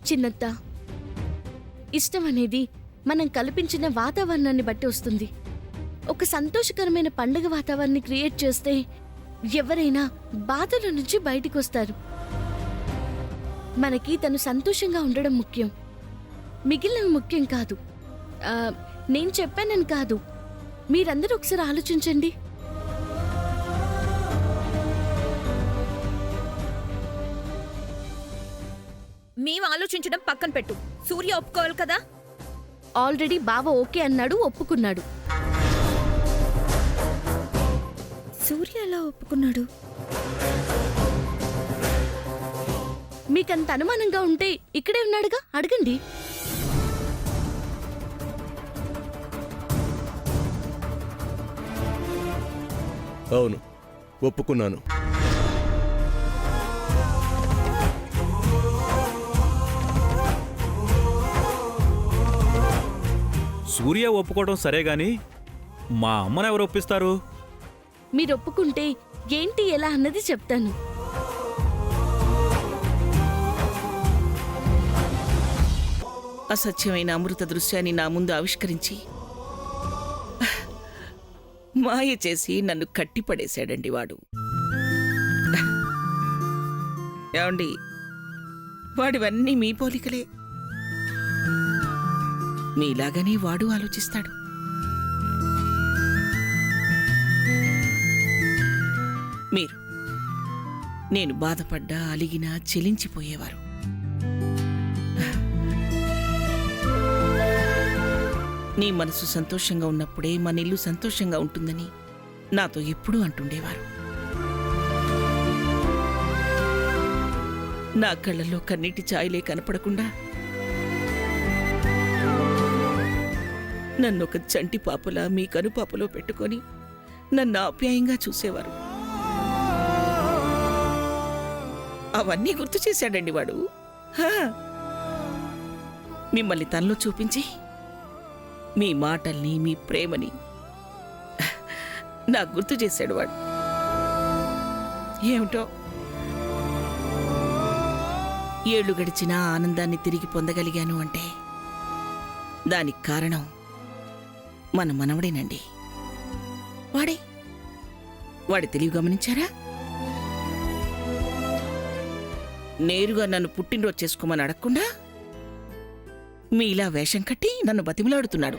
చిన్నత్త, ఇష్టం అనేది మనం కల్పించిన వాతావరణాన్ని బట్టి వస్తుంది. ఒక సంతోషకరమైన పండుగ వాతావరణాన్ని క్రియేట్ చేస్తే ఎవరైనా బాధల నుంచి బయటికి వస్తారు. మనకి తను సంతోషంగా ఉండడం ముఖ్యం, మిగిలినవి ముఖ్యం కాదు. నేను చెప్పానని కాదు, మీరందరూ ఒకసారి ఆలోచించండి. మేము ఆలోచించడం పక్కన పెట్టు, సూర్య ఒప్పుకోవాలి కదా. ఆల్రెడీ బావ ఓకే అన్నాడు, ఒప్పుకున్నాడు. సూర్య ఎలా ఒప్పుకున్నాడు? మీకంత అనుమానంగా ఉంటే ఇక్కడే ఉన్నాడుగా, అడగండి. అవును, ఒప్పుకున్నాను. సూర్య ఒప్పుకోవడం సరే గాని మా అమ్మను ఎవరు ఒప్పిస్తారు? మీరు ఒప్పుకుంటే ఏంటి ఎలా అన్నది చెప్తాను. అసత్యమైన అమృత దృశ్యాన్ని నా ముందు ఆవిష్కరించి మాయ చేసి నన్ను కట్టిపడేశాడండి వాడు. ఏమండి, వాడివన్నీ మీ పోలికలే. మీలాగనే వాడు ఆలోచిస్తాడు. మీరు నేను బాధపడ్డా అలిగినా చెలించిపోయేవారు. నీ మనసు సంతోషంగా ఉన్నప్పుడే మన ఇల్లు సంతోషంగా ఉంటుందని నాతో ఎప్పుడూ అంటుండేవారు. నా కళ్ళల్లో కన్నీటి ఛాయలే కనపడకుండా నన్నొక చంటి పాపలా మీ కనుపాపలో పెట్టుకొని నన్ను ఆప్యాయంగా చూసేవారు. అవన్నీ గుర్తు చేశాడండి వాడు. మిమ్మల్ని తనలో చూపించి మీ మాటల్ని, మీ ప్రేమని నాకు గుర్తు చేశాడు వాడు. ఏమిటో, ఏళ్లు గడిచినా ఆనందాన్ని తిరిగి పొందగలిగాను అంటే దానికి కారణం మన మనవడేనండి. వాడి తెలివి గమనించారా? నేరుగా నన్ను పుట్టినరోజు చేసుకోమని అడగకుండా మీలా వేషం కట్టి నన్ను బతిమలాడుతున్నాడు.